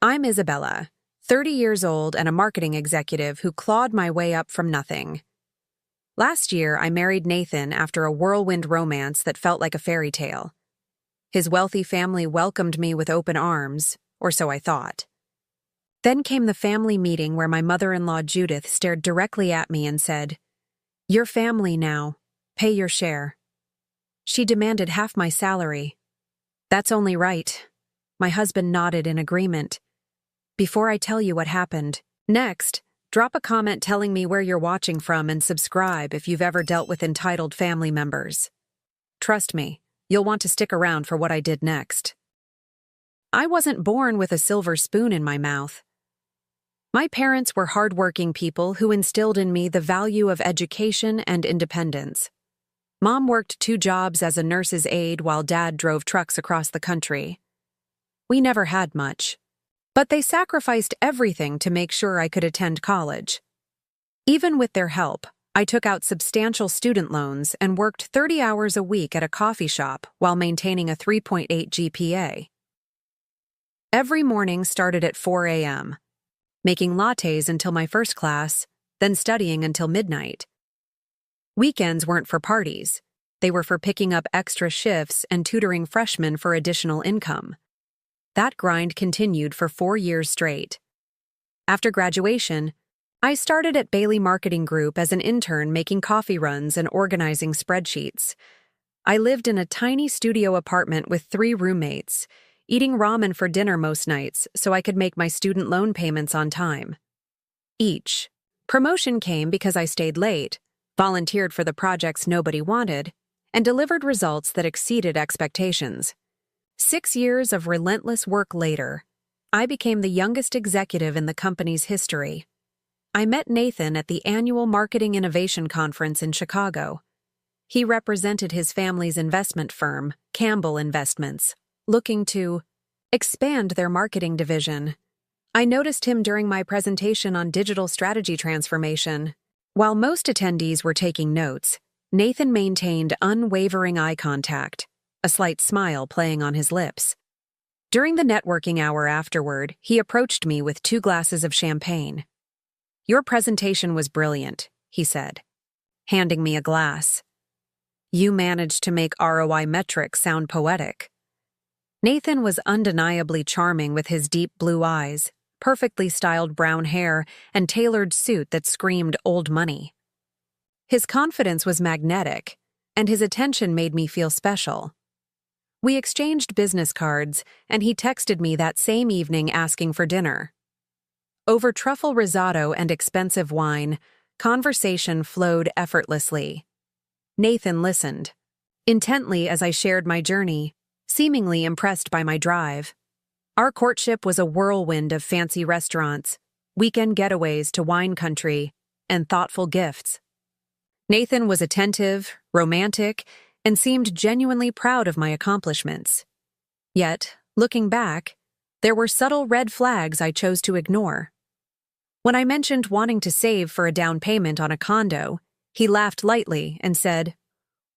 I'm Isabella, 30 years old and a marketing executive who clawed my way up from nothing. Last year, I married Nathan after a whirlwind romance that felt like a fairy tale. His wealthy family welcomed me with open arms, or so I thought. Then came the family meeting where my mother-in-law Judith stared directly at me and said, "You're family now. Pay your share." She demanded half my salary. "That's only right." My husband nodded in agreement. Before I tell you what happened, next, drop a comment telling me where you're watching from and subscribe if you've ever dealt with entitled family members. Trust me, you'll want to stick around for what I did next. I wasn't born with a silver spoon in my mouth. My parents were hardworking people who instilled in me the value of education and independence. Mom worked 2 jobs as a nurse's aide while Dad drove trucks across the country. We never had much, but they sacrificed everything to make sure I could attend college. Even with their help, I took out substantial student loans and worked 30 hours a week at a coffee shop while maintaining a 3.8 GPA. Every morning started at 4 a.m., making lattes until my first class, then studying until midnight. Weekends weren't for parties. They were for picking up extra shifts and tutoring freshmen for additional income. That grind continued for 4 years straight. After graduation, I started at Bailey Marketing Group as an intern making coffee runs and organizing spreadsheets. I lived in a tiny studio apartment with 3 roommates, eating ramen for dinner most nights so I could make my student loan payments on time. Promotion came because I stayed late, volunteered for the projects nobody wanted, and delivered results that exceeded expectations. 6 years of relentless work later, I became the youngest executive in the company's history. I met Nathan at the annual Marketing Innovation Conference in Chicago. He represented his family's investment firm, Campbell Investments, looking to expand their marketing division. I noticed him during my presentation on digital strategy transformation. While most attendees were taking notes, Nathan maintained unwavering eye contact, a slight smile playing on his lips. During the networking hour afterward, he approached me with 2 glasses of champagne. "Your presentation was brilliant," he said, handing me a glass. "You managed to make ROI metrics sound poetic." Nathan was undeniably charming with his deep blue eyes, perfectly styled brown hair, and tailored suit that screamed old money. His confidence was magnetic, and his attention made me feel special. We exchanged business cards, and he texted me that same evening asking for dinner. Over truffle risotto and expensive wine, conversation flowed effortlessly. Nathan listened intently as I shared my journey, seemingly impressed by my drive. Our courtship was a whirlwind of fancy restaurants, weekend getaways to wine country, and thoughtful gifts. Nathan was attentive, romantic, and seemed genuinely proud of my accomplishments. Yet, looking back, there were subtle red flags I chose to ignore. When I mentioned wanting to save for a down payment on a condo, he laughed lightly and said,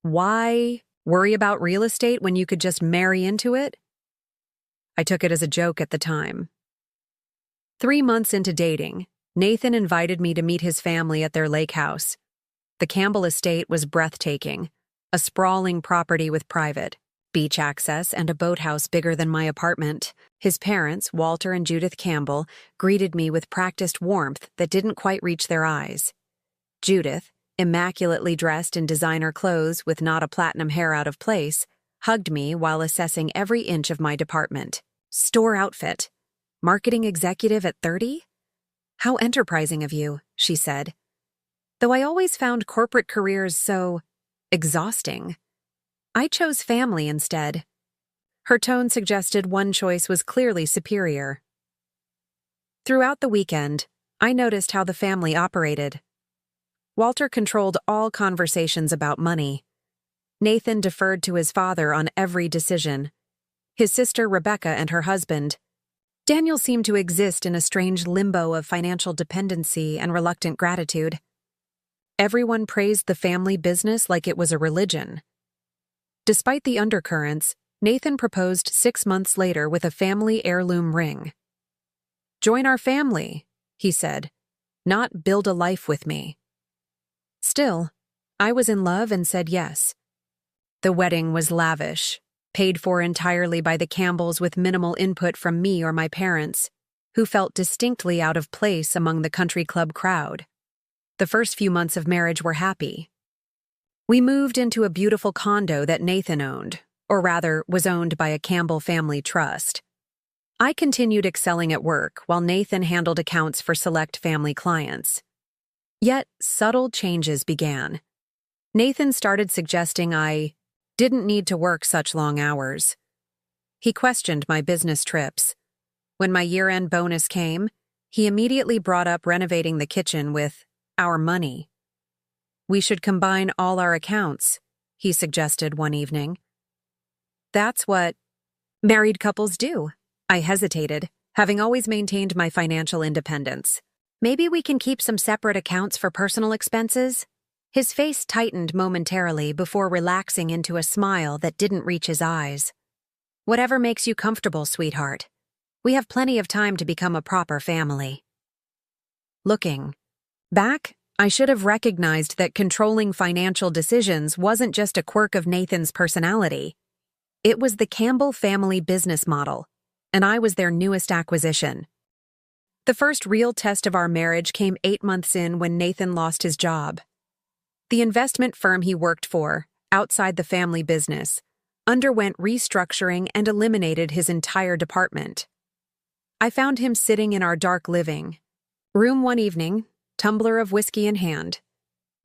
"Why worry about real estate when you could just marry into it?" I took it as a joke at the time. 3 months into dating, Nathan invited me to meet his family at their lake house. The Campbell estate was breathtaking, a sprawling property with private beach access and a boathouse bigger than my apartment. His parents, Walter and Judith Campbell, greeted me with practiced warmth that didn't quite reach their eyes. Judith, immaculately dressed in designer clothes with not a platinum hair out of place, hugged me while assessing every inch of my department. "Store outfit. Marketing executive at 30? How enterprising of you," she said. Though I always found corporate careers so exhausting, I chose family instead. Her tone suggested one choice was clearly superior. Throughout the weekend, I noticed how the family operated. Walter controlled all conversations about money. Nathan deferred to his father on every decision. His sister Rebecca and her husband, Daniel, seemed to exist in a strange limbo of financial dependency and reluctant gratitude. Everyone praised the family business like it was a religion. Despite the undercurrents, Nathan proposed 6 months later with a family heirloom ring. "Join our family," he said, "not build a life with me." Still, I was in love and said yes. The wedding was lavish, paid for entirely by the Campbells with minimal input from me or my parents, who felt distinctly out of place among the country club crowd. The first few months of marriage were happy. We moved into a beautiful condo that Nathan owned, or rather was owned by a Campbell family trust. I continued excelling at work while Nathan handled accounts for select family clients. Yet subtle changes began. Nathan started suggesting I didn't need to work such long hours. He questioned my business trips. When my year-end bonus came, he immediately brought up renovating the kitchen with our money. "We should combine all our accounts," he suggested one evening. "That's what married couples do." I hesitated, having always maintained my financial independence. "Maybe we can keep some separate accounts for personal expenses?" His face tightened momentarily before relaxing into a smile that didn't reach his eyes. "Whatever makes you comfortable, sweetheart. We have plenty of time to become a proper family." Looking back, I should have recognized that controlling financial decisions wasn't just a quirk of Nathan's personality. It was the Campbell family business model, and I was their newest acquisition. The first real test of our marriage came 8 months in when Nathan lost his job. The investment firm he worked for, outside the family business, underwent restructuring and eliminated his entire department. I found him sitting in our dark living room one evening, tumbler of whiskey in hand.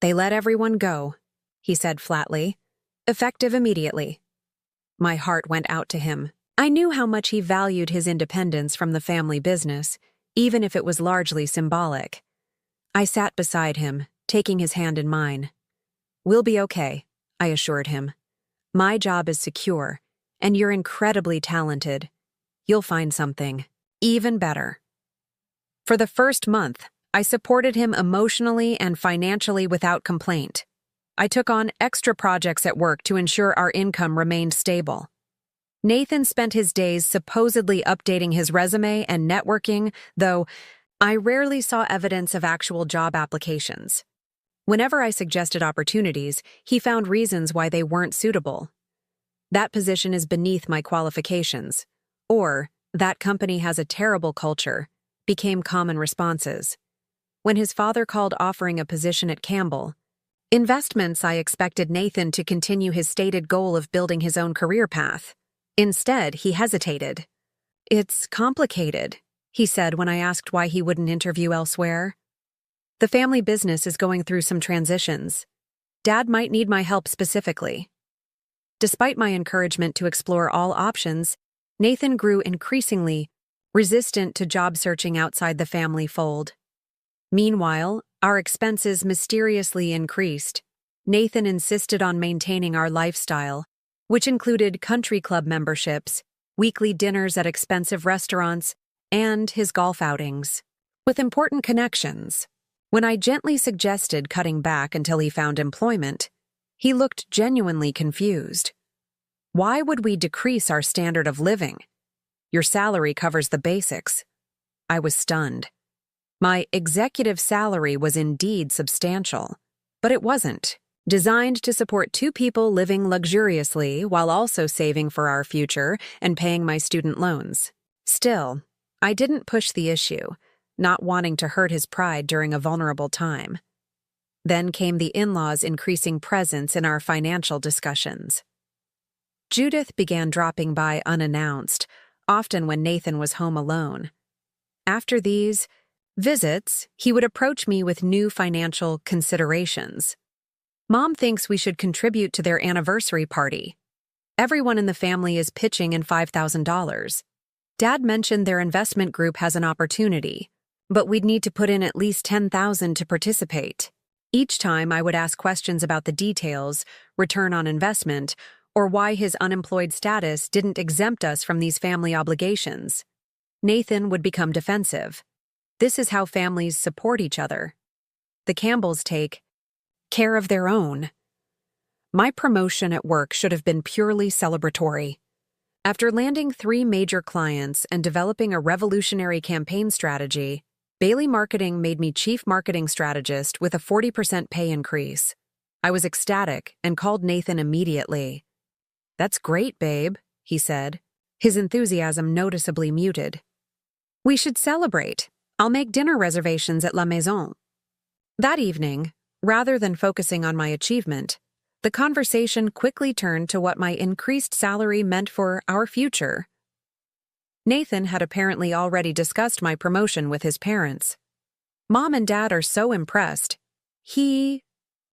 "They let everyone go," he said flatly, "effective immediately." My heart went out to him. I knew how much he valued his independence from the family business, even if it was largely symbolic. I sat beside him, taking his hand in mine. "We'll be okay," I assured him. "My job is secure, and you're incredibly talented. You'll find something even better." For the first month, I supported him emotionally and financially without complaint. I took on extra projects at work to ensure our income remained stable. Nathan spent his days supposedly updating his resume and networking, though I rarely saw evidence of actual job applications. Whenever I suggested opportunities, he found reasons why they weren't suitable. "That position is beneath my qualifications," or "that company has a terrible culture," became common responses. When his father called offering a position at Campbell Investments, I expected Nathan to continue his stated goal of building his own career path. Instead, he hesitated. "It's complicated," he said when I asked why he wouldn't interview elsewhere. "The family business is going through some transitions. Dad might need my help specifically." Despite my encouragement to explore all options, Nathan grew increasingly resistant to job searching outside the family fold. Meanwhile, our expenses mysteriously increased. Nathan insisted on maintaining our lifestyle, which included country club memberships, weekly dinners at expensive restaurants, and his golf outings, with important connections. When I gently suggested cutting back until he found employment, he looked genuinely confused. "Why would we decrease our standard of living? Your salary covers the basics." I was stunned. My executive salary was indeed substantial, but it wasn't designed to support 2 people living luxuriously while also saving for our future and paying my student loans. Still, I didn't push the issue, not wanting to hurt his pride during a vulnerable time. Then came the in-laws' increasing presence in our financial discussions. Judith began dropping by unannounced, often when Nathan was home alone. After these visits, he would approach me with new financial considerations. "Mom thinks we should contribute to their anniversary party. Everyone in the family is pitching in $5,000. Dad mentioned their investment group has an opportunity, but we'd need to put in at least $10,000 to participate." Each time I would ask questions about the details, return on investment, or why his unemployed status didn't exempt us from these family obligations. Nathan would become defensive. This is how families support each other. The Campbells take care of their own. My promotion at work should have been purely celebratory. After landing 3 major clients and developing a revolutionary campaign strategy, Bailey Marketing made me Chief Marketing Strategist with a 40% pay increase. I was ecstatic and called Nathan immediately. "That's great, babe," he said, his enthusiasm noticeably muted. "We should celebrate. I'll make dinner reservations at La Maison." That evening, rather than focusing on my achievement, the conversation quickly turned to what my increased salary meant for our future. Nathan had apparently already discussed my promotion with his parents. "Mom and Dad are so impressed," he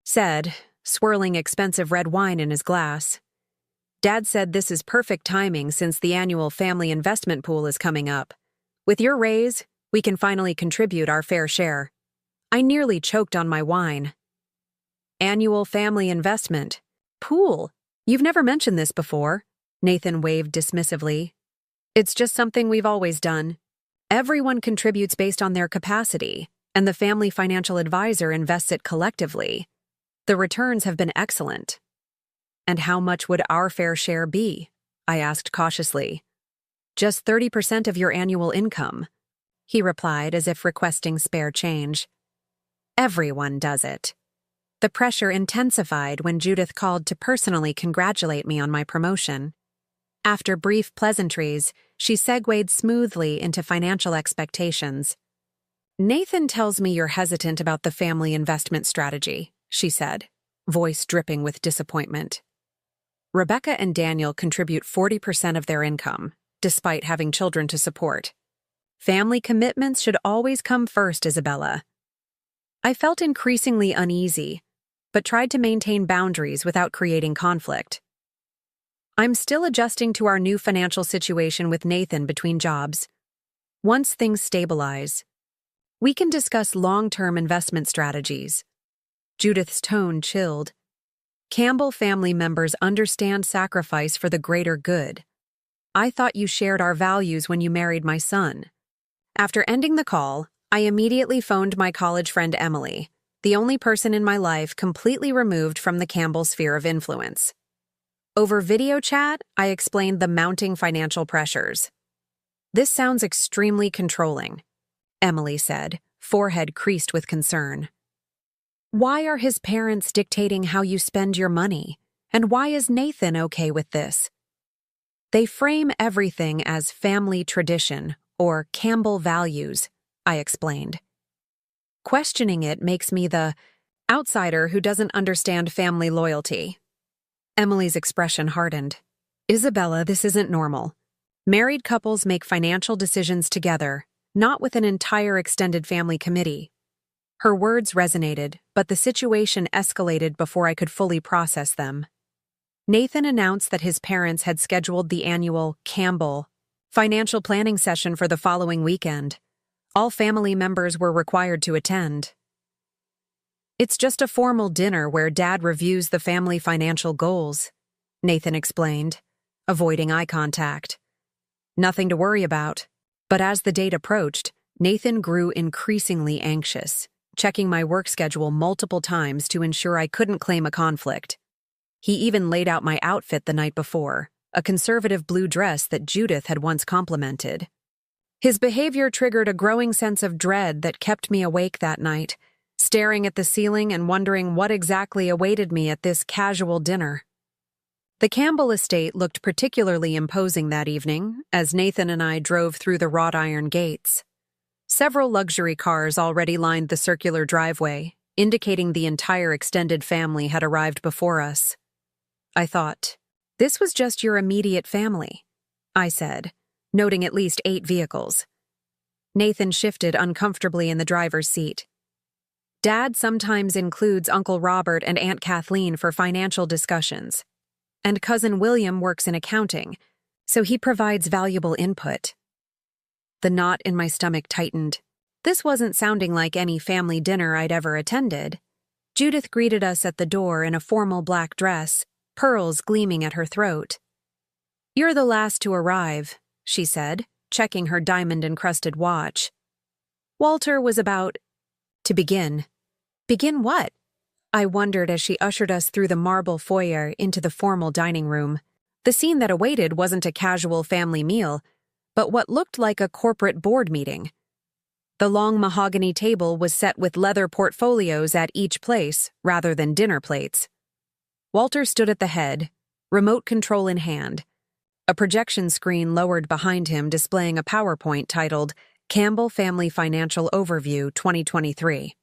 said, swirling expensive red wine in his glass. "Dad said this is perfect timing since the annual family investment pool is coming up. With your raise, we can finally contribute our fair share." I nearly choked on my wine. "Annual family investment pool? You've never mentioned this before," Nathan waved dismissively. "It's just something we've always done. Everyone contributes based on their capacity, and the family financial advisor invests it collectively. The returns have been excellent." "And how much would our fair share be?" I asked cautiously. "Just 30% of your annual income," he replied as if requesting spare change. Everyone does it. The pressure intensified when Judith called to personally congratulate me on my promotion. After brief pleasantries, she segued smoothly into financial expectations. "Nathan tells me you're hesitant about the family investment strategy," she said, voice dripping with disappointment. "Rebecca and Daniel contribute 40% of their income, despite having children to support. Family commitments should always come first, Isabella." I felt increasingly uneasy, but tried to maintain boundaries without creating conflict. "I'm still adjusting to our new financial situation with Nathan between jobs. Once things stabilize, we can discuss long-term investment strategies." Judith's tone chilled. "Campbell family members understand sacrifice for the greater good. I thought you shared our values when you married my son." After ending the call, I immediately phoned my college friend Emily, the only person in my life completely removed from the Campbell sphere of influence. Over video chat, I explained the mounting financial pressures. "This sounds extremely controlling," Emily said, forehead creased with concern. "Why are his parents dictating how you spend your money? And why is Nathan okay with this?" "They frame everything as family tradition or Campbell values," I explained. "Questioning it makes me the outsider who doesn't understand family loyalty." Emily's expression hardened. "Isabella, this isn't normal. Married couples make financial decisions together, not with an entire extended family committee." Her words resonated, but the situation escalated before I could fully process them. Nathan announced that his parents had scheduled the annual Campbell financial planning session for the following weekend. All family members were required to attend. "It's just a formal dinner where Dad reviews the family financial goals," Nathan explained, avoiding eye contact. "Nothing to worry about." But as the date approached, Nathan grew increasingly anxious, checking my work schedule multiple times to ensure I couldn't claim a conflict. He even laid out my outfit the night before, a conservative blue dress that Judith had once complimented. His behavior triggered a growing sense of dread that kept me awake that night, staring at the ceiling and wondering what exactly awaited me at this casual dinner. The Campbell estate looked particularly imposing that evening as Nathan and I drove through the wrought iron gates. Several luxury cars already lined the circular driveway, indicating the entire extended family had arrived before us. I thought, "This was just your immediate family," I said, noting at least 8 vehicles. Nathan shifted uncomfortably in the driver's seat. "Dad sometimes includes Uncle Robert and Aunt Kathleen for financial discussions, and Cousin William works in accounting, so he provides valuable input." The knot in my stomach tightened. This wasn't sounding like any family dinner I'd ever attended. Judith greeted us at the door in a formal black dress, pearls gleaming at her throat. "You're the last to arrive," she said, checking her diamond-encrusted watch. Walter was about to begin. "Begin what?" I wondered as she ushered us through the marble foyer into the formal dining room. The scene that awaited wasn't a casual family meal, but what looked like a corporate board meeting. The long mahogany table was set with leather portfolios at each place, rather than dinner plates. Walter stood at the head, remote control in hand, a projection screen lowered behind him displaying a PowerPoint titled Campbell Family Financial Overview 2023.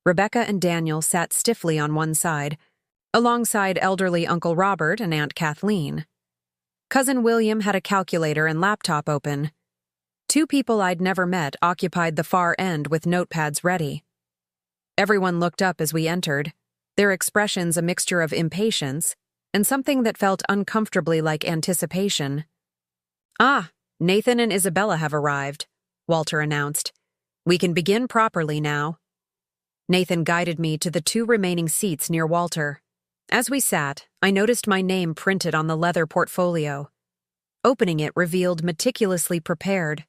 Rebecca and Daniel sat stiffly on one side, alongside elderly Uncle Robert and Aunt Kathleen. Cousin William had a calculator and laptop open. Two people I'd never met occupied the far end with notepads ready. Everyone looked up as we entered, their expressions a mixture of impatience and something that felt uncomfortably like anticipation. "Ah, Nathan and Isabella have arrived," Walter announced. "We can begin properly now." Nathan guided me to the two remaining seats near Walter. As we sat, I noticed my name printed on the leather portfolio. Opening it revealed meticulously prepared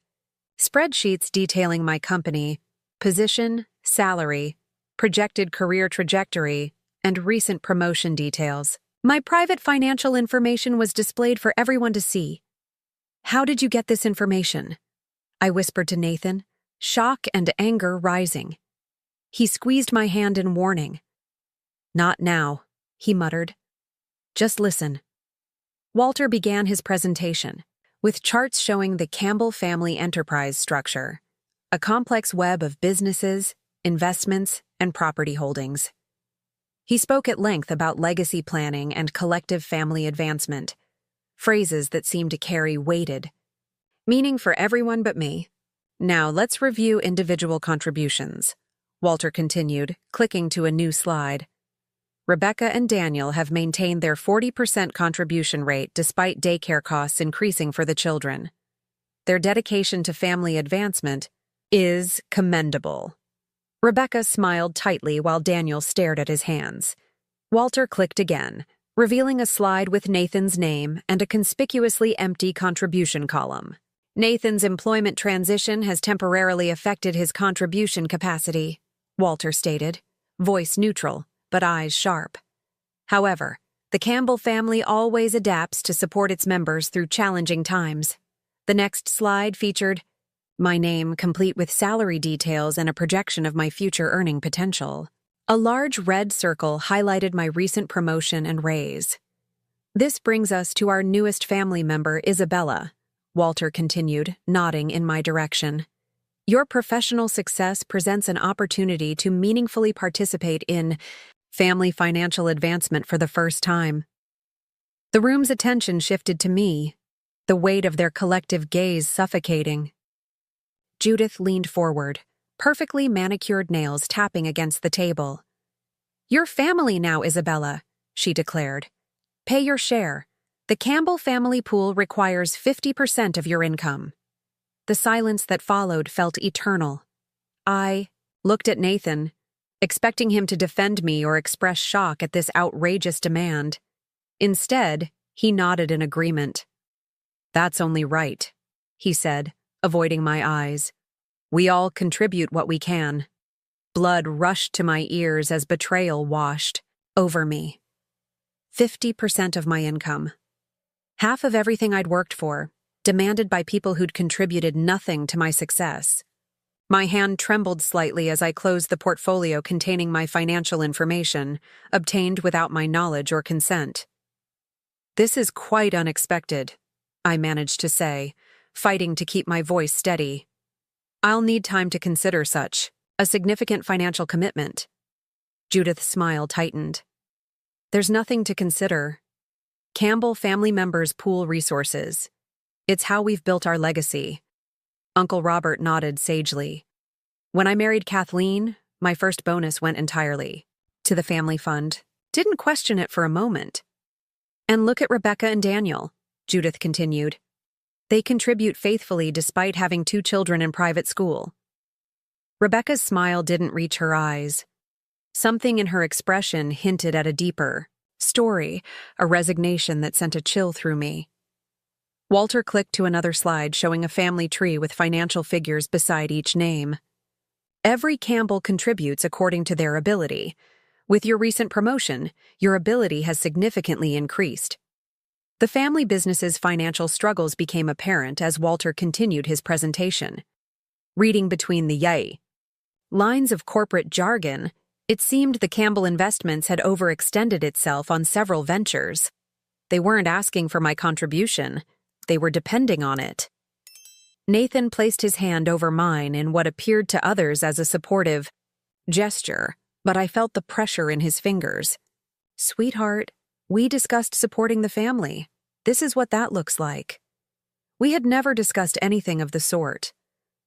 spreadsheets detailing my company, position, salary, projected career trajectory, and recent promotion details. My private financial information was displayed for everyone to see. "How did you get this information?" I whispered to Nathan, shock and anger rising. He squeezed my hand in warning. "Not now," he muttered. "Just listen." Walter began his presentation, with charts showing the Campbell family enterprise structure, a complex web of businesses, investments, and property holdings. He spoke at length about legacy planning and collective family advancement, phrases that seemed to carry weighted meaning for everyone but me. "Now let's review individual contributions," Walter continued, clicking to a new slide. "Rebecca and Daniel have maintained their 40% contribution rate despite daycare costs increasing for the children. Their dedication to family advancement is commendable." Rebecca smiled tightly while Daniel stared at his hands. Walter clicked again, revealing a slide with Nathan's name and a conspicuously empty contribution column. "Nathan's employment transition has temporarily affected his contribution capacity," Walter stated, voice neutral, but eyes sharp. "However, the Campbell family always adapts to support its members through challenging times." The next slide featured my name complete with salary details and a projection of my future earning potential. A large red circle highlighted my recent promotion and raise. "This brings us to our newest family member, Isabella," Walter continued, nodding in my direction. "Your professional success presents an opportunity to meaningfully participate in family financial advancement for the first time." The room's attention shifted to me, the weight of their collective gaze suffocating. Judith leaned forward, perfectly manicured nails tapping against the table. "Your family now, Isabella," she declared. "Pay your share. The Campbell family pool requires 50% of your income." The silence that followed felt eternal. I looked at Nathan, expecting him to defend me or express shock at this outrageous demand. Instead, he nodded in agreement. "That's only right," he said, avoiding my eyes. "We all contribute what we can." Blood rushed to my ears as betrayal washed over me. 50% of my income. Half of everything I'd worked for, demanded by people who'd contributed nothing to my success. My hand trembled slightly as I closed the portfolio containing my financial information, obtained without my knowledge or consent. "This is quite unexpected," I managed to say, fighting to keep my voice steady. "I'll need time to consider such a significant financial commitment." Judith's smile tightened. "There's nothing to consider. Campbell family members pool resources. It's how we've built our legacy." Uncle Robert nodded sagely. "When I married Kathleen, my first bonus went entirely to the family fund. Didn't question it for a moment." "And look at Rebecca and Daniel," Judith continued. "They contribute faithfully despite having 2 children in private school." Rebecca's smile didn't reach her eyes. Something in her expression hinted at a deeper story, a resignation that sent a chill through me. Walter clicked to another slide showing a family tree with financial figures beside each name. "Every Campbell contributes according to their ability. With your recent promotion, your ability has significantly increased." The family business's financial struggles became apparent as Walter continued his presentation. Reading between the lines of corporate jargon, it seemed the Campbell Investments had overextended itself on several ventures. They weren't asking for my contribution, they were depending on it. Nathan placed his hand over mine in what appeared to others as a supportive gesture, but I felt the pressure in his fingers. "Sweetheart, we discussed supporting the family. This is what that looks like." We had never discussed anything of the sort.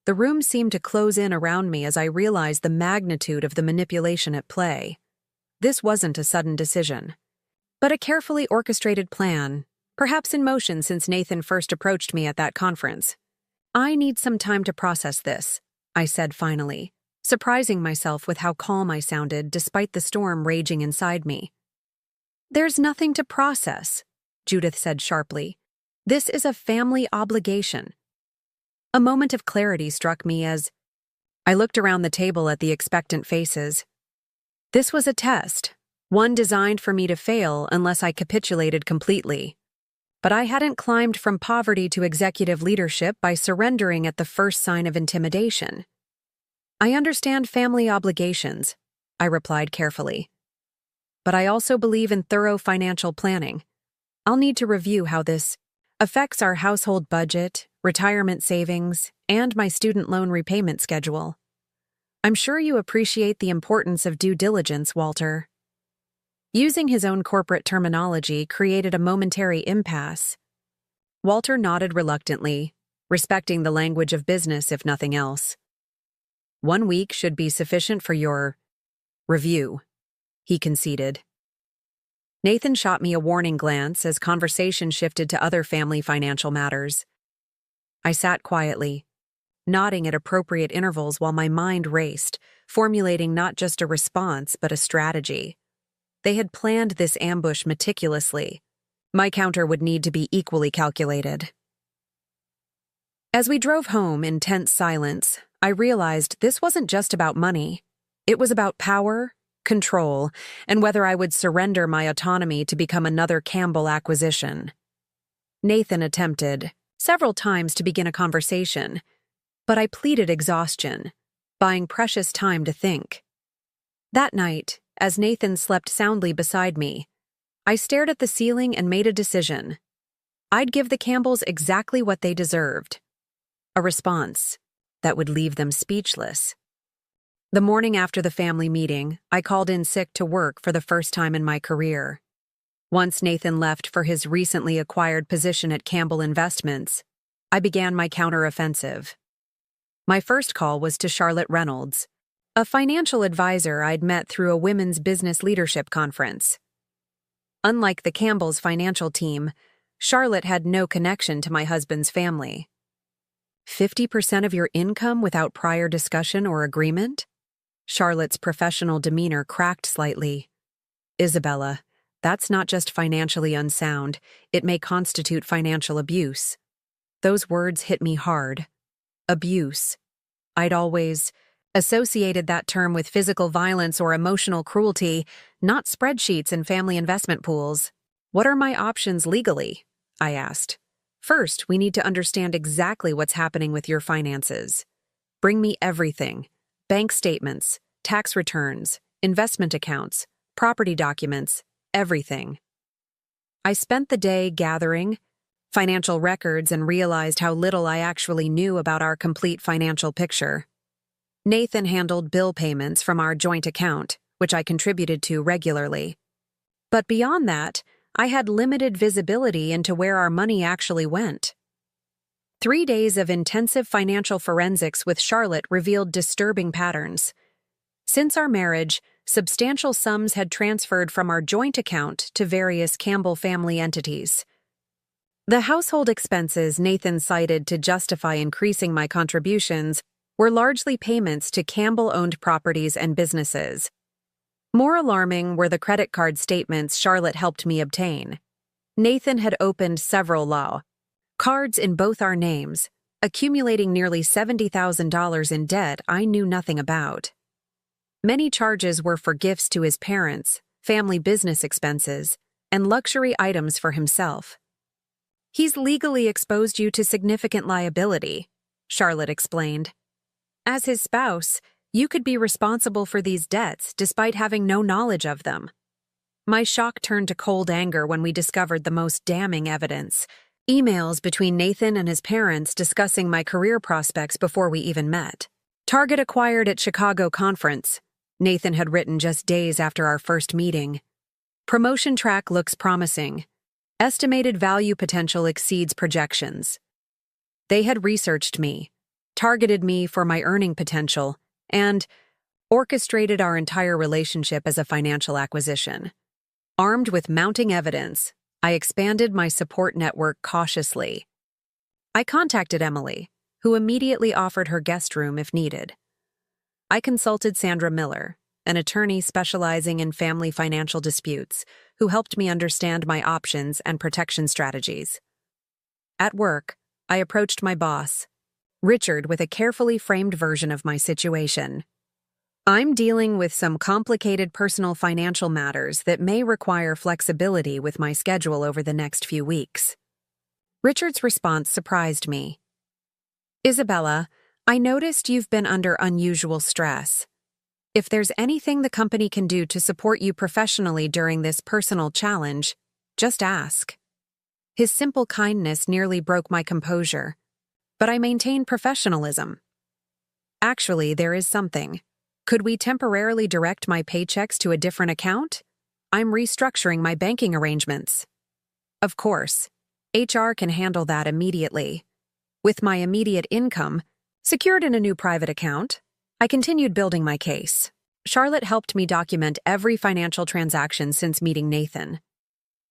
The room seemed to close in around me as I realized the magnitude of the manipulation at play. This wasn't a sudden decision, but a carefully orchestrated plan, perhaps in motion since Nathan first approached me at that conference. "I need some time to process this," I said finally, surprising myself with how calm I sounded despite the storm raging inside me. "There's nothing to process," Judith said sharply. "This is a family obligation." A moment of clarity struck me as I looked around the table at the expectant faces. This was a test, one designed for me to fail unless I capitulated completely. But I hadn't climbed from poverty to executive leadership by surrendering at the first sign of intimidation. "I understand family obligations," I replied carefully. "But I also believe in thorough financial planning. I'll need to review how this affects our household budget, retirement savings, and my student loan repayment schedule. I'm sure you appreciate the importance of due diligence, Walter." Using his own corporate terminology created a momentary impasse. Walter nodded reluctantly, respecting the language of business if nothing else. "1 week should be sufficient for your review," he conceded. Nathan shot me a warning glance as conversation shifted to other family financial matters. I sat quietly, nodding at appropriate intervals while my mind raced, formulating not just a response but a strategy. They had planned this ambush meticulously. My counter would need to be equally calculated. As we drove home in tense silence, I realized this wasn't just about money. It was about power, control, and whether I would surrender my autonomy to become another Campbell acquisition. Nathan attempted several times to begin a conversation, but I pleaded exhaustion, buying precious time to think. That night, as Nathan slept soundly beside me, I stared at the ceiling and made a decision. I'd give the Campbells exactly what they deserved. A response that would leave them speechless. The morning after the family meeting, I called in sick to work for the first time in my career. Once Nathan left for his recently acquired position at Campbell Investments, I began my counteroffensive. My first call was to Charlotte Reynolds, a financial advisor I'd met through a women's business leadership conference. Unlike the Campbells' financial team, Charlotte had no connection to my husband's family. 50% of your income without prior discussion or agreement? Charlotte's professional demeanor cracked slightly. "Isabella, that's not just financially unsound, it may constitute financial abuse." Those words hit me hard. Abuse. I'd always associated that term with physical violence or emotional cruelty, not spreadsheets and family investment pools. "What are my options legally?" I asked. "First, we need to understand exactly what's happening with your finances. Bring me everything. Bank statements, tax returns, investment accounts, property documents, everything." I spent the day gathering financial records and realized how little I actually knew about our complete financial picture. Nathan handled bill payments from our joint account, which I contributed to regularly. But beyond that, I had limited visibility into where our money actually went. 3 days of intensive financial forensics with Charlotte revealed disturbing patterns. Since our marriage, substantial sums had transferred from our joint account to various Campbell family entities. The household expenses Nathan cited to justify increasing my contributions were largely payments to Campbell-owned properties and businesses. More alarming were the credit card statements Charlotte helped me obtain. Nathan had opened several cards in both our names, accumulating nearly $70,000 in debt I knew nothing about. Many charges were for gifts to his parents, family business expenses, and luxury items for himself. He's legally exposed you to significant liability, Charlotte explained. As his spouse, you could be responsible for these debts despite having no knowledge of them. My shock turned to cold anger when we discovered the most damning evidence: emails between Nathan and his parents discussing my career prospects before we even met. Target acquired at Chicago conference, Nathan had written just days after our first meeting. Promotion track looks promising. Estimated value potential exceeds projections. They had researched me, targeted me for my earning potential, and orchestrated our entire relationship as a financial acquisition. Armed with mounting evidence, I expanded my support network cautiously. I contacted Emily, who immediately offered her guest room if needed. I consulted Sandra Miller, an attorney specializing in family financial disputes, who helped me understand my options and protection strategies. At work, I approached my boss, Richard, with a carefully framed version of my situation. I'm dealing with some complicated personal financial matters that may require flexibility with my schedule over the next few weeks. Richard's response surprised me. Isabella, I noticed you've been under unusual stress. If there's anything the company can do to support you professionally during this personal challenge, just ask. His simple kindness nearly broke my composure, but I maintained professionalism. Actually, there is something. Could we temporarily direct my paychecks to a different account? I'm restructuring my banking arrangements. Of course, HR can handle that immediately. With my immediate income secured in a new private account, I continued building my case. Charlotte helped me document every financial transaction since meeting Nathan.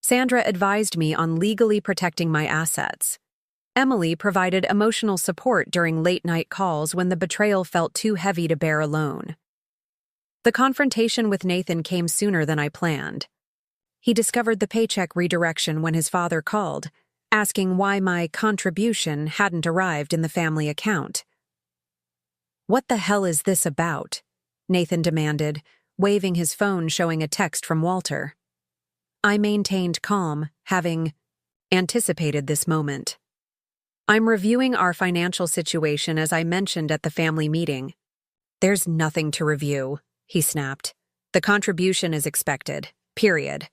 Sandra advised me on legally protecting my assets. Emily provided emotional support during late-night calls when the betrayal felt too heavy to bear alone. The confrontation with Nathan came sooner than I planned. He discovered the paycheck redirection when his father called, asking why my contribution hadn't arrived in the family account. "What the hell is this about?" Nathan demanded, waving his phone showing a text from Walter. I maintained calm, having anticipated this moment. "I'm reviewing our financial situation as I mentioned at the family meeting." "There's nothing to review," he snapped. "The contribution is expected, period."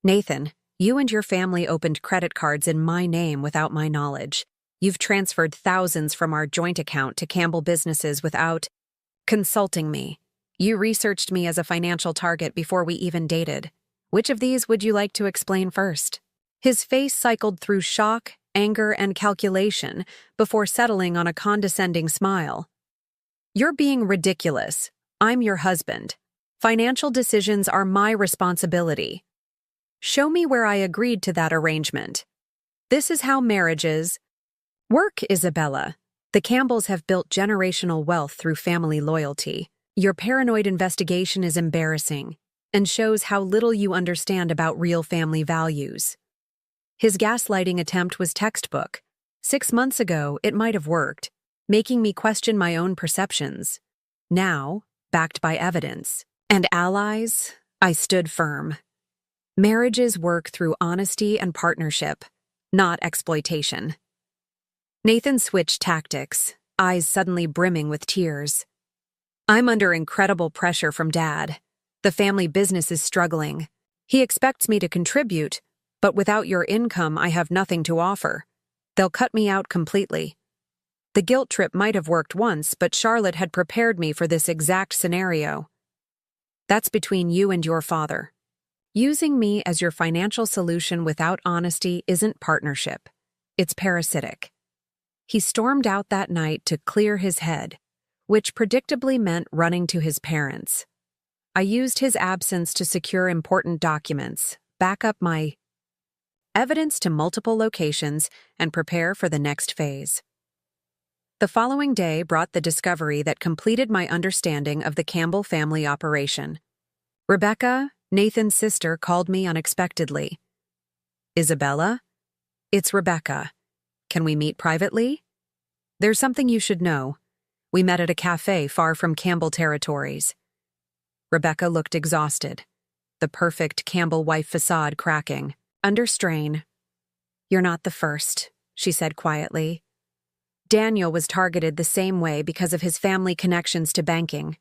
"Nathan, you and your family opened credit cards in my name without my knowledge. You've transferred thousands from our joint account to Campbell businesses without consulting me. You researched me as a financial target before we even dated. Which of these would you like to explain first?" His face cycled through shock, anger, and calculation before settling on a condescending smile. "You're being ridiculous. I'm your husband. Financial decisions are my responsibility. Show me where I agreed to that arrangement. This is how marriages work, Isabella. The Campbells have built generational wealth through family loyalty. Your paranoid investigation is embarrassing and shows how little you understand about real family values." His gaslighting attempt was textbook. 6 months ago, it might have worked, making me question my own perceptions. Now, backed by evidence and allies, I stood firm. Marriages work through honesty and partnership, not exploitation. Nathan switched tactics, eyes suddenly brimming with tears. "I'm under incredible pressure from Dad. The family business is struggling. He expects me to contribute, but without your income, I have nothing to offer. They'll cut me out completely." The guilt trip might have worked once, but Charlotte had prepared me for this exact scenario. "That's between you and your father. Using me as your financial solution without honesty isn't partnership. It's parasitic." He stormed out that night to clear his head, which predictably meant running to his parents. I used his absence to secure important documents, back up my evidence to multiple locations, and prepare for the next phase. The following day brought the discovery that completed my understanding of the Campbell family operation. Rebecca, Nathan's sister, called me unexpectedly. "Isabella? It's Rebecca. Can we meet privately? There's something you should know. We met at a cafe far from Campbell territories." Rebecca looked exhausted, the perfect Campbell wife facade cracking. Under strain. "You're not the first," she said quietly. Daniel was targeted the same way because of his family connections to banking.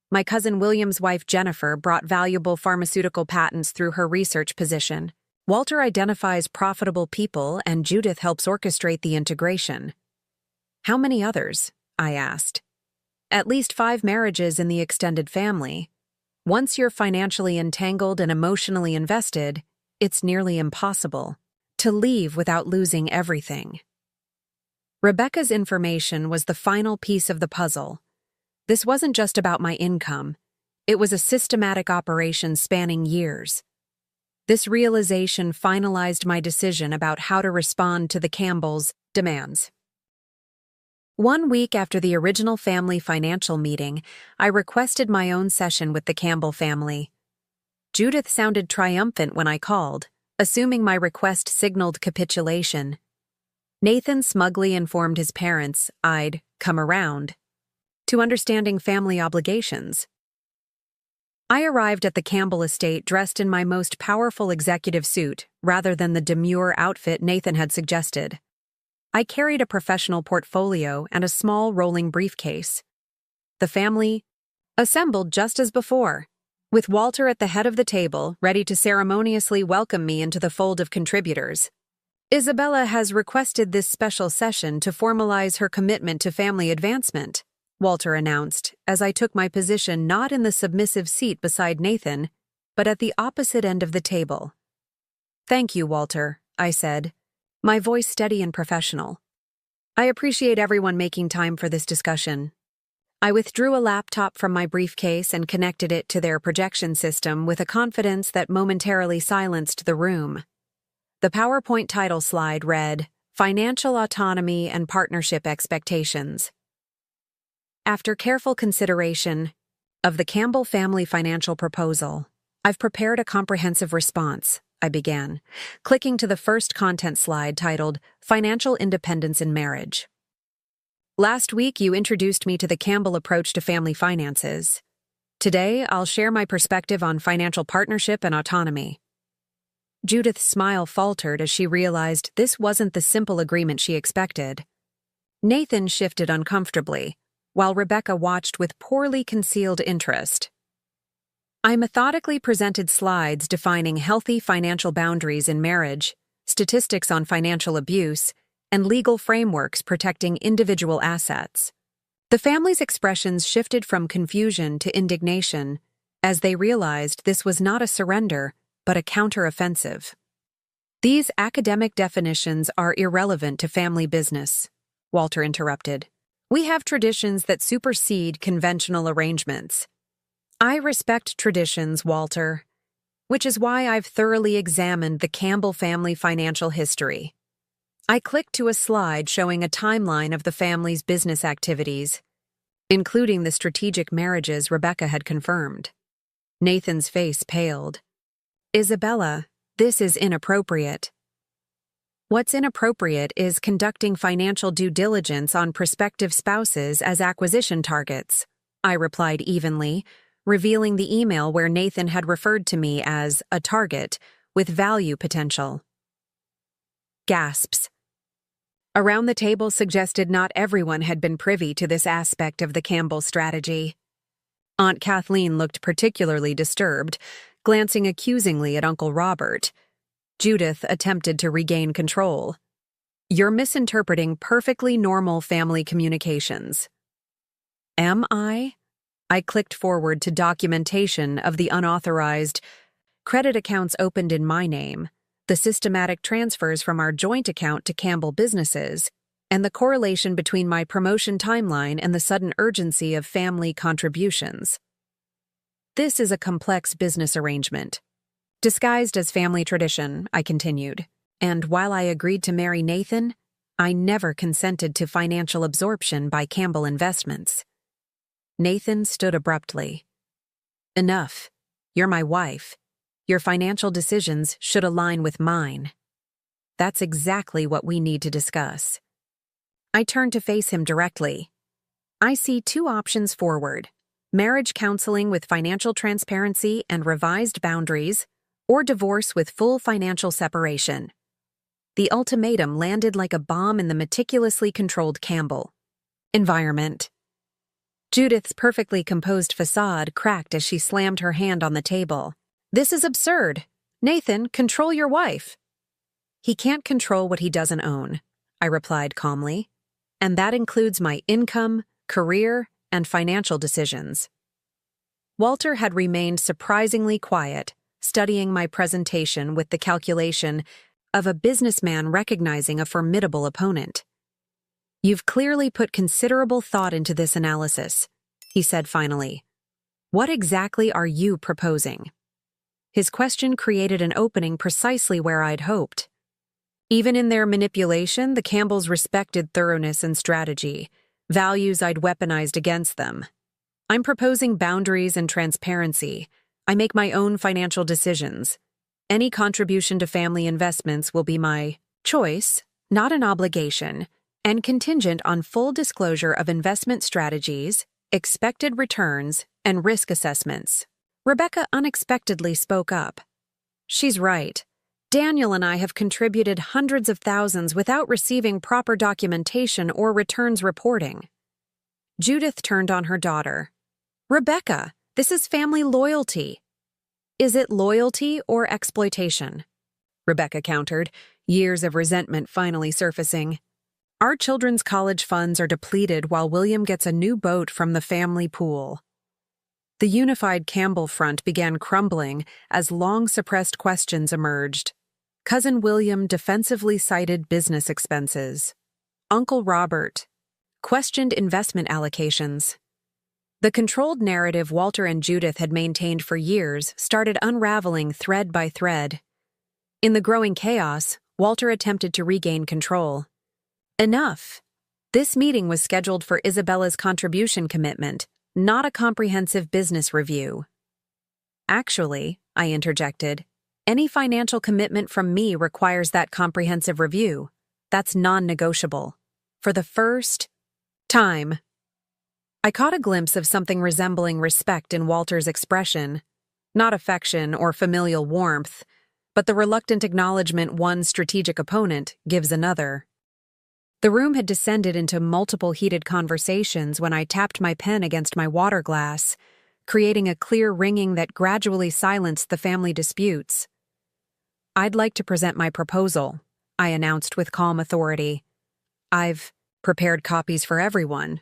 My cousin William's wife Jennifer brought valuable pharmaceutical patents through her research position. Walter identifies profitable people and Judith helps orchestrate the integration. "How many others?" I asked. "At least 5 marriages in the extended family. Once you're financially entangled and emotionally invested, it's nearly impossible to leave without losing everything." Rebecca's information was the final piece of the puzzle. This wasn't just about my income. It was a systematic operation spanning years. This realization finalized my decision about how to respond to the Campbells' demands. 1 week after the original family financial meeting, I requested my own session with the Campbell family. Judith sounded triumphant when I called, assuming my request signaled capitulation. Nathan smugly informed his parents I'd come around to understanding family obligations. I arrived at the Campbell estate dressed in my most powerful executive suit rather than the demure outfit Nathan had suggested. I carried a professional portfolio and a small rolling briefcase. The family assembled just as before, with Walter at the head of the table, ready to ceremoniously welcome me into the fold of contributors. "Isabella has requested this special session to formalize her commitment to family advancement," Walter announced, as I took my position not in the submissive seat beside Nathan, but at the opposite end of the table. "Thank you, Walter," I said, my voice steady and professional. "I appreciate everyone making time for this discussion." I withdrew a laptop from my briefcase and connected it to their projection system with a confidence that momentarily silenced the room. The PowerPoint title slide read, "Financial Autonomy and Partnership Expectations." After careful consideration of the Campbell family financial proposal, I've prepared a comprehensive response, I began, clicking to the first content slide titled, "Financial Independence in Marriage." "Last week you introduced me to the Campbell approach to family finances. Today I'll share my perspective on financial partnership and autonomy." Judith's smile faltered as she realized this wasn't the simple agreement she expected. Nathan shifted uncomfortably, while Rebecca watched with poorly concealed interest. I methodically presented slides defining healthy financial boundaries in marriage, statistics on financial abuse, and legal frameworks protecting individual assets. The family's expressions shifted from confusion to indignation as they realized this was not a surrender, but a counteroffensive. "These academic definitions are irrelevant to family business," Walter interrupted. "We have traditions that supersede conventional arrangements." "I respect traditions, Walter, which is why I've thoroughly examined the Campbell family financial history." I clicked to a slide showing a timeline of the family's business activities, including the strategic marriages Rebecca had confirmed. Nathan's face paled. "Isabella, this is inappropriate." "What's inappropriate is conducting financial due diligence on prospective spouses as acquisition targets," I replied evenly, revealing the email where Nathan had referred to me as a target with value potential. Gasps. Around the table suggested not everyone had been privy to this aspect of the Campbell strategy. Aunt Kathleen looked particularly disturbed, glancing accusingly at Uncle Robert. Judith attempted to regain control. "You're misinterpreting perfectly normal family communications." "Am I?" I clicked forward to documentation of the unauthorized credit accounts opened in my name, the systematic transfers from our joint account to Campbell businesses, and the correlation between my promotion timeline and the sudden urgency of family contributions. "This is a complex business arrangement, disguised as family tradition," I continued, "and while I agreed to marry Nathan, I never consented to financial absorption by Campbell Investments." Nathan stood abruptly. "Enough. You're my wife. Your financial decisions should align with mine." "That's exactly what we need to discuss." I turned to face him directly. "I see 2 options forward: marriage counseling with financial transparency and revised boundaries, or divorce with full financial separation." The ultimatum landed like a bomb in the meticulously controlled Campbell environment. Judith's perfectly composed facade cracked as she slammed her hand on the table. "This is absurd. Nathan, control your wife." "He can't control what he doesn't own," I replied calmly. "And that includes my income, career, and financial decisions." Walter had remained surprisingly quiet, studying my presentation with the calculation of a businessman recognizing a formidable opponent. "You've clearly put considerable thought into this analysis," he said finally. "What exactly are you proposing?" His question created an opening precisely where I'd hoped. Even in their manipulation, the Campbells respected thoroughness and strategy, values I'd weaponized against them. "I'm proposing boundaries and transparency. I make my own financial decisions. Any contribution to family investments will be my choice, not an obligation, and contingent on full disclosure of investment strategies, expected returns, and risk assessments." Rebecca unexpectedly spoke up. "She's right. Daniel and I have contributed hundreds of thousands without receiving proper documentation or returns reporting." Judith turned on her daughter. "Rebecca, this is family loyalty." "Is it loyalty or exploitation?" Rebecca countered, years of resentment finally surfacing. "Our children's college funds are depleted while William gets a new boat from the family pool." The unified Campbell front began crumbling as long-suppressed questions emerged. Cousin William defensively cited business expenses. Uncle Robert questioned investment allocations. The controlled narrative Walter and Judith had maintained for years started unraveling thread by thread. In the growing chaos, Walter attempted to regain control. "Enough. This meeting was scheduled for Isabella's contribution commitment, not a comprehensive business review." "Actually," I interjected, "any financial commitment from me requires that comprehensive review. That's non-negotiable. For the first time." I caught a glimpse of something resembling respect in Walter's expression, not affection or familial warmth, but the reluctant acknowledgement one strategic opponent gives another. The room had descended into multiple heated conversations when I tapped my pen against my water glass, creating a clear ringing that gradually silenced the family disputes. "I'd like to present my proposal," I announced with calm authority. "I've prepared copies for everyone."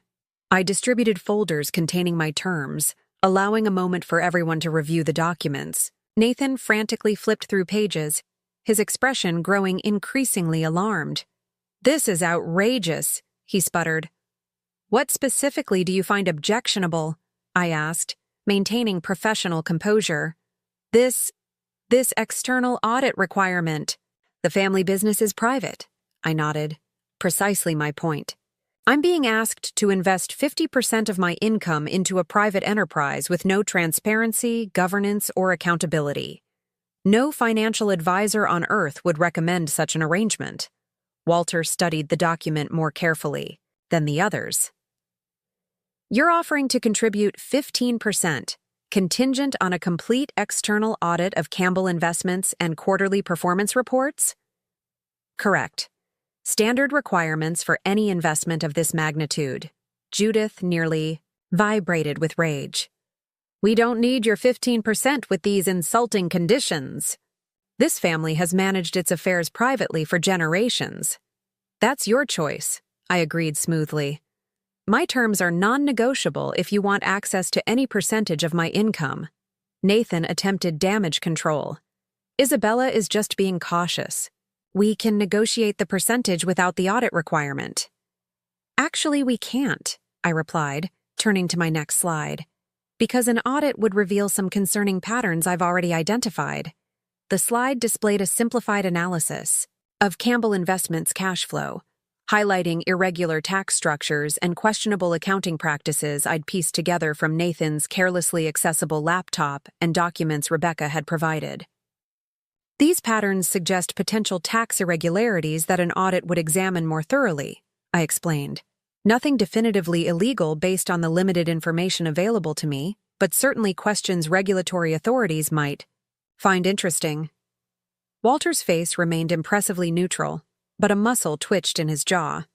I distributed folders containing my terms, allowing a moment for everyone to review the documents. Nathan frantically flipped through pages, his expression growing increasingly alarmed. "This is outrageous," he sputtered. "What specifically do you find objectionable?" I asked, maintaining professional composure. This external audit requirement. The family business is private," I nodded. "Precisely my point. I'm being asked to invest 50% of my income into a private enterprise with no transparency, governance, or accountability. No financial advisor on earth would recommend such an arrangement." Walter studied the document more carefully than the others. "You're offering to contribute 15%, contingent on a complete external audit of Campbell Investments and quarterly performance reports?" "Correct. Standard requirements for any investment of this magnitude." Judith nearly vibrated with rage. "We don't need your 15% with these insulting conditions. This family has managed its affairs privately for generations." "That's your choice," I agreed smoothly. "My terms are non-negotiable if you want access to any percentage of my income." Nathan attempted damage control. "Isabella is just being cautious. We can negotiate the percentage without the audit requirement." "Actually, we can't," I replied, turning to my next slide, "because an audit would reveal some concerning patterns I've already identified." The slide displayed a simplified analysis of Campbell Investments' cash flow, highlighting irregular tax structures and questionable accounting practices I'd pieced together from Nathan's carelessly accessible laptop and documents Rebecca had provided. "These patterns suggest potential tax irregularities that an audit would examine more thoroughly," I explained. "Nothing definitively illegal based on the limited information available to me, but certainly questions regulatory authorities might find interesting." Walter's face remained impressively neutral, but a muscle twitched in his jaw.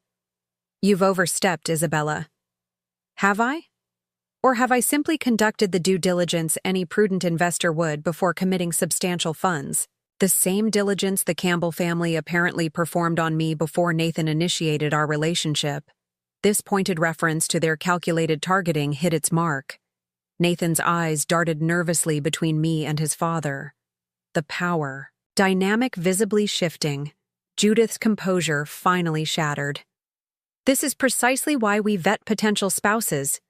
"You've overstepped, Isabella." "Have I? Or have I simply conducted the due diligence any prudent investor would before committing substantial funds? The same diligence the Campbell family apparently performed on me before Nathan initiated our relationship." This pointed reference to their calculated targeting hit its mark. Nathan's eyes darted nervously between me and his father. The power dynamic visibly shifting. Judith's composure finally shattered. "This is precisely why we vet potential spouses,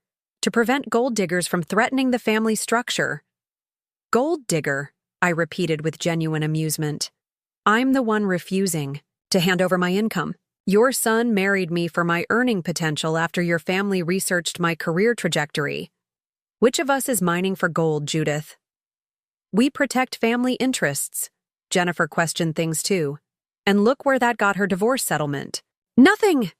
to prevent gold diggers from threatening the family structure." "Gold digger," I repeated with genuine amusement. "I'm the one refusing to hand over my income. Your son married me for my earning potential after your family researched my career trajectory. Which of us is mining for gold, Judith?" "We protect family interests." Jennifer questioned things too. "And look where that got her divorce settlement." "Nothing!"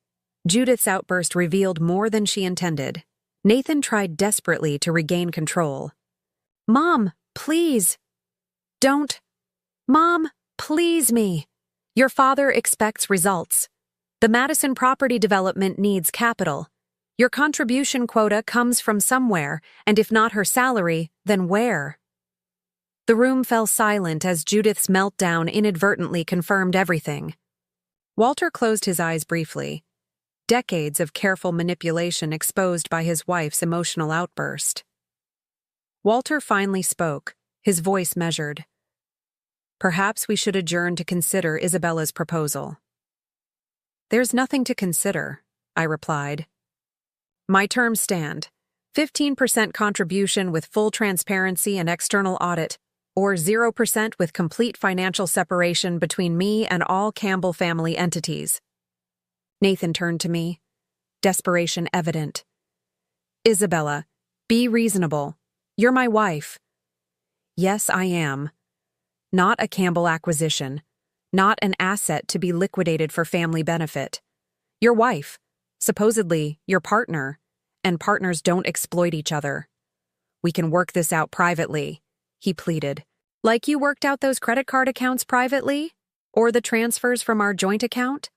Judith's outburst revealed more than she intended. Nathan tried desperately to regain control. "Mom, please. Don't. Mom, please me. Your father expects results. The Madison property development needs capital. Your contribution quota comes from somewhere, and if not her salary, then where?" The room fell silent as Judith's meltdown inadvertently confirmed everything. Walter closed his eyes briefly. Decades of careful manipulation exposed by his wife's emotional outburst. Walter finally spoke, his voice measured. "Perhaps we should adjourn to consider Isabella's proposal." "There's nothing to consider," I replied. "My terms stand. 15% contribution with full transparency and external audit, or 0% with complete financial separation between me and all Campbell family entities." Nathan turned to me, desperation evident. "Isabella, be reasonable. You're my wife." "Yes, I am. Not a Campbell acquisition. Not an asset to be liquidated for family benefit. Your wife, supposedly your partner, and partners don't exploit each other. We can work this out privately," he pleaded. "Like you worked out those credit card accounts privately? Or the transfers from our joint account?"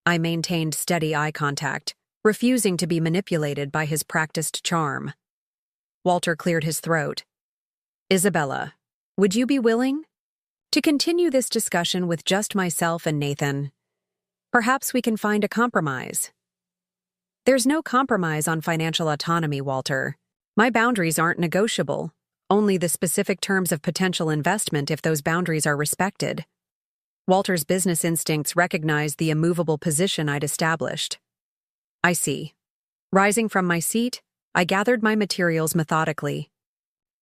I maintained steady eye contact, refusing to be manipulated by his practiced charm. Walter cleared his throat. "Isabella, would you be willing to continue this discussion with just myself and Nathan? Perhaps we can find a compromise." "There's no compromise on financial autonomy, Walter. My boundaries aren't negotiable, only the specific terms of potential investment if those boundaries are respected." Walter's business instincts recognized the immovable position I'd established. "I see." Rising from my seat, I gathered my materials methodically.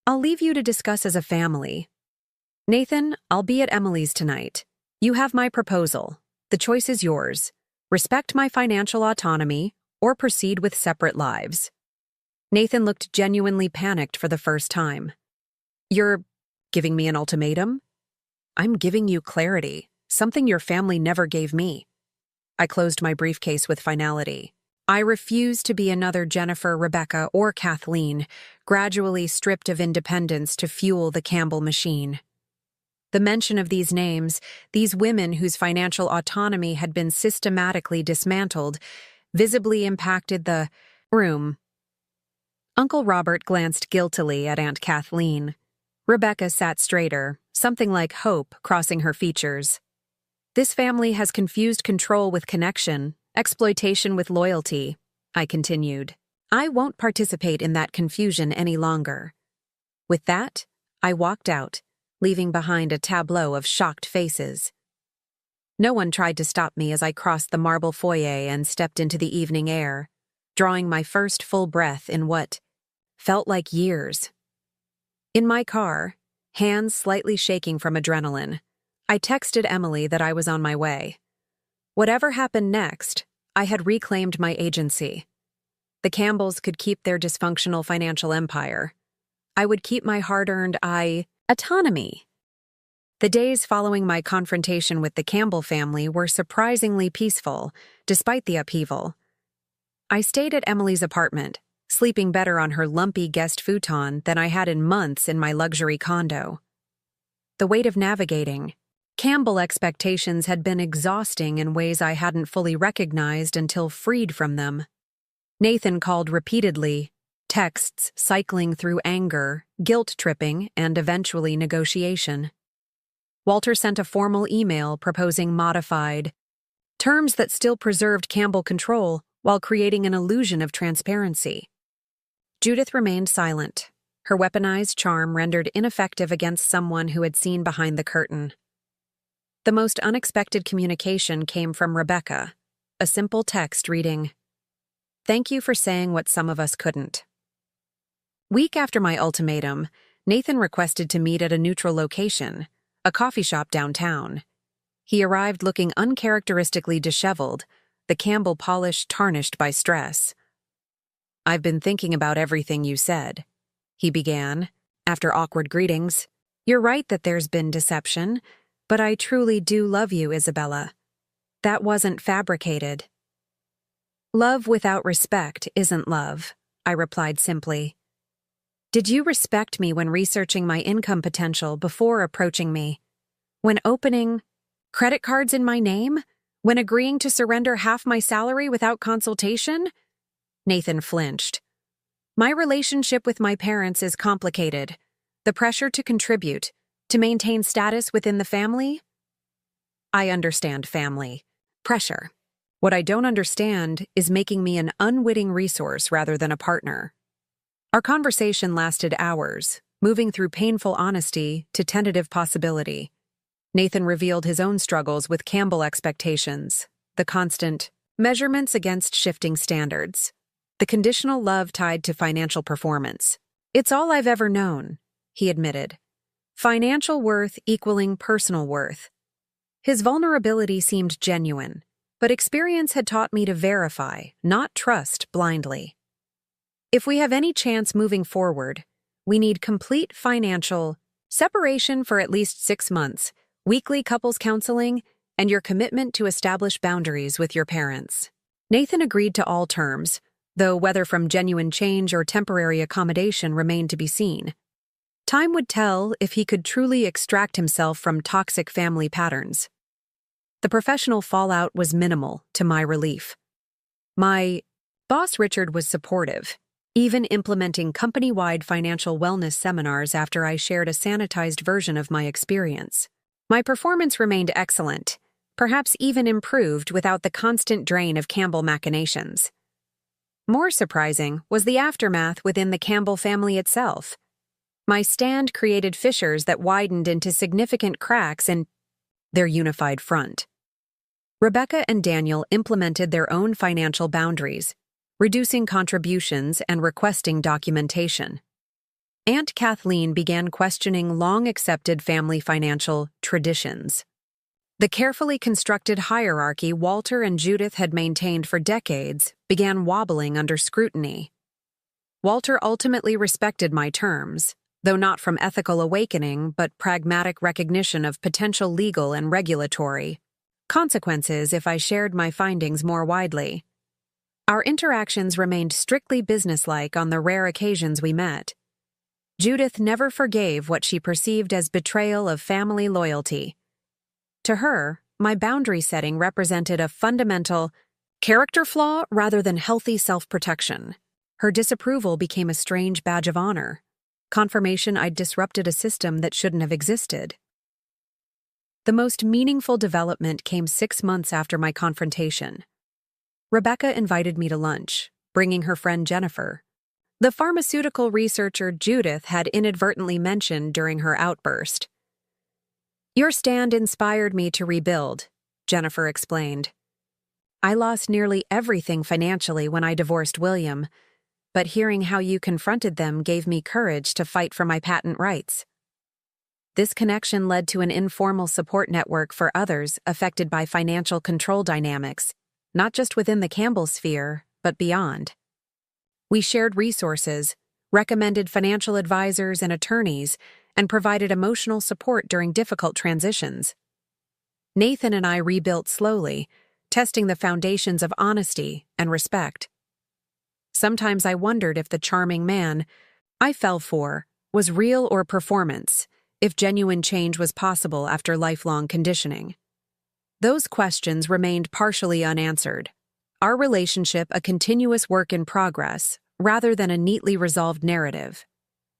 "I'll leave you to discuss as a family. Nathan, I'll be at Emily's tonight. You have my proposal. The choice is yours. Respect my financial autonomy, or proceed with separate lives." Nathan looked genuinely panicked for the first time. "You're giving me an ultimatum?" "I'm giving you clarity, something your family never gave me." I closed my briefcase with finality. I refuse to be another Jennifer, Rebecca, or Kathleen, gradually stripped of independence to fuel the Campbell machine. The mention of these names, these women whose financial autonomy had been systematically dismantled, visibly impacted the room. Uncle Robert glanced guiltily at Aunt Kathleen. Rebecca sat straighter, something like hope crossing her features. "This family has confused control with connection, exploitation with loyalty," I continued. "I won't participate in that confusion any longer." With that, I walked out, leaving behind a tableau of shocked faces. No one tried to stop me as I crossed the marble foyer and stepped into the evening air, drawing my first full breath in what felt like years. In my car, hands slightly shaking from adrenaline, I texted Emily that I was on my way. Whatever happened next, I had reclaimed my agency. The Campbells could keep their dysfunctional financial empire. I would keep my hard-earned autonomy. The days following my confrontation with the Campbell family were surprisingly peaceful, despite the upheaval. I stayed at Emily's apartment, sleeping better on her lumpy guest futon than I had in months in my luxury condo. The weight of navigating, Campbell expectations had been exhausting in ways I hadn't fully recognized until freed from them. Nathan called repeatedly, texts cycling through anger, guilt-tripping, and eventually negotiation. Walter sent a formal email proposing modified terms that still preserved Campbell control while creating an illusion of transparency. Judith remained silent, her weaponized charm rendered ineffective against someone who had seen behind the curtain. The most unexpected communication came from Rebecca, a simple text reading, "Thank you for saying what some of us couldn't." Week after my ultimatum, Nathan requested to meet at a neutral location, a coffee shop downtown. He arrived looking uncharacteristically disheveled, the Campbell polish tarnished by stress. "I've been thinking about everything you said," he began, after awkward greetings. "You're right that there's been deception, but I truly do love you, Isabella. That wasn't fabricated." "Love without respect isn't love," I replied simply. "Did you respect me when researching my income potential before approaching me? When opening credit cards in my name? When agreeing to surrender half my salary without consultation?" Nathan flinched. "My relationship with my parents is complicated. The pressure to contribute, to maintain status within the family?" "I understand family. Pressure. What I don't understand is making me an unwitting resource rather than a partner." Our conversation lasted hours, moving through painful honesty to tentative possibility. Nathan revealed his own struggles with Campbell expectations, the constant measurements against shifting standards, the conditional love tied to financial performance. "It's all I've ever known," he admitted. "Financial worth equaling personal worth." His vulnerability seemed genuine, but experience had taught me to verify, not trust blindly. If we have any chance moving forward, we need complete financial separation for at least 6 months, weekly couples counseling, and your commitment to establish boundaries with your parents. Nathan agreed to all terms, though whether from genuine change or temporary accommodation remained to be seen. Time would tell if he could truly extract himself from toxic family patterns. The professional fallout was minimal, to my relief. My boss Richard was supportive, even implementing company-wide financial wellness seminars after I shared a sanitized version of my experience. My performance remained excellent, perhaps even improved without the constant drain of Campbell machinations. More surprising was the aftermath within the Campbell family itself. My stand created fissures that widened into significant cracks in their unified front. Rebecca and Daniel implemented their own financial boundaries, reducing contributions and requesting documentation. Aunt Kathleen began questioning long-accepted family financial traditions. The carefully constructed hierarchy Walter and Judith had maintained for decades began wobbling under scrutiny. Walter ultimately respected my terms, though not from ethical awakening but pragmatic recognition of potential legal and regulatory consequences if I shared my findings more widely. Our interactions remained strictly businesslike on the rare occasions we met. Judith never forgave what she perceived as betrayal of family loyalty. To her, my boundary setting represented a fundamental character flaw rather than healthy self-protection. Her disapproval became a strange badge of honor, confirmation I'd disrupted a system that shouldn't have existed. The most meaningful development came 6 months after my confrontation. Rebecca invited me to lunch, bringing her friend Jennifer, the pharmaceutical researcher Judith had inadvertently mentioned during her outburst. "Your stand inspired me to rebuild," Jennifer explained. "I lost nearly everything financially when I divorced William, but hearing how you confronted them gave me courage to fight for my patent rights." This connection led to an informal support network for others affected by financial control dynamics, not just within the Campbell sphere, but beyond. We shared resources, recommended financial advisors and attorneys, and provided emotional support during difficult transitions. Nathan and I rebuilt slowly, testing the foundations of honesty and respect. Sometimes I wondered if the charming man I fell for was real or performance, if genuine change was possible after lifelong conditioning. Those questions remained partially unanswered. Our relationship a continuous work in progress, rather than a neatly resolved narrative.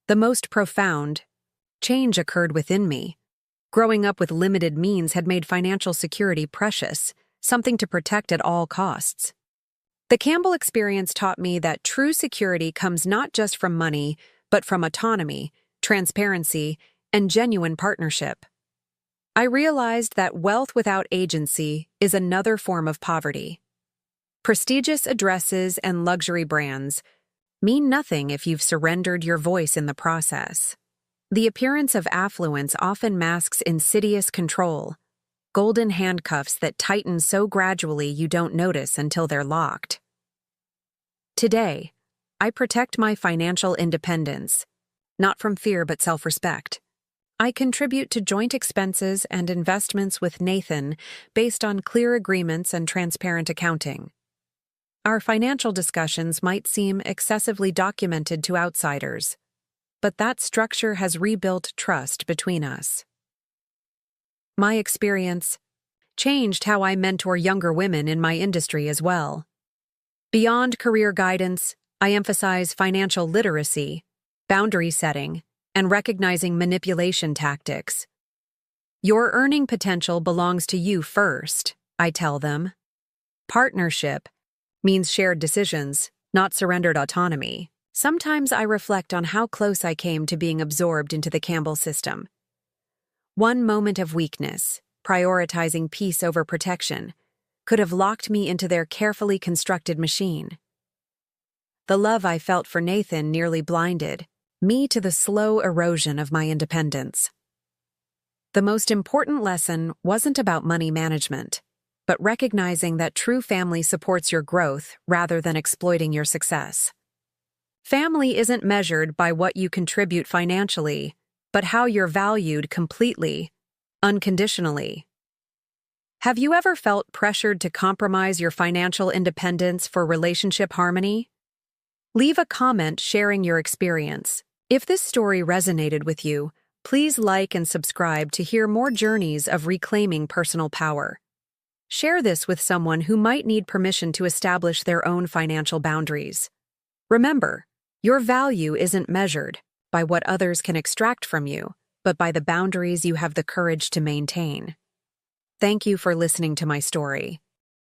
The most profound change occurred within me. Growing up with limited means had made financial security precious, something to protect at all costs. The Campbell experience taught me that true security comes not just from money, but from autonomy, transparency, and genuine partnership. I realized that wealth without agency is another form of poverty. Prestigious addresses and luxury brands mean nothing if you've surrendered your voice in the process. The appearance of affluence often masks insidious control, golden handcuffs that tighten so gradually you don't notice until they're locked. Today, I protect my financial independence, not from fear but self-respect. I contribute to joint expenses and investments with Nathan based on clear agreements and transparent accounting. Our financial discussions might seem excessively documented to outsiders, but that structure has rebuilt trust between us. My experience changed how I mentor younger women in my industry as well. Beyond career guidance, I emphasize financial literacy, boundary setting, and recognizing manipulation tactics. Your earning potential belongs to you first, I tell them. Partnership means shared decisions, not surrendered autonomy. Sometimes I reflect on how close I came to being absorbed into the Campbell system. One moment of weakness, prioritizing peace over protection, could have locked me into their carefully constructed machine. The love I felt for Nathan nearly blinded me to the slow erosion of my independence. The most important lesson wasn't about money management, but recognizing that true family supports your growth rather than exploiting your success. Family isn't measured by what you contribute financially, but how you're valued completely, unconditionally. Have you ever felt pressured to compromise your financial independence for relationship harmony? Leave a comment sharing your experience. If this story resonated with you, please like and subscribe to hear more journeys of reclaiming personal power. Share this with someone who might need permission to establish their own financial boundaries. Remember, your value isn't measured by what others can extract from you, but by the boundaries you have the courage to maintain. Thank you for listening to my story.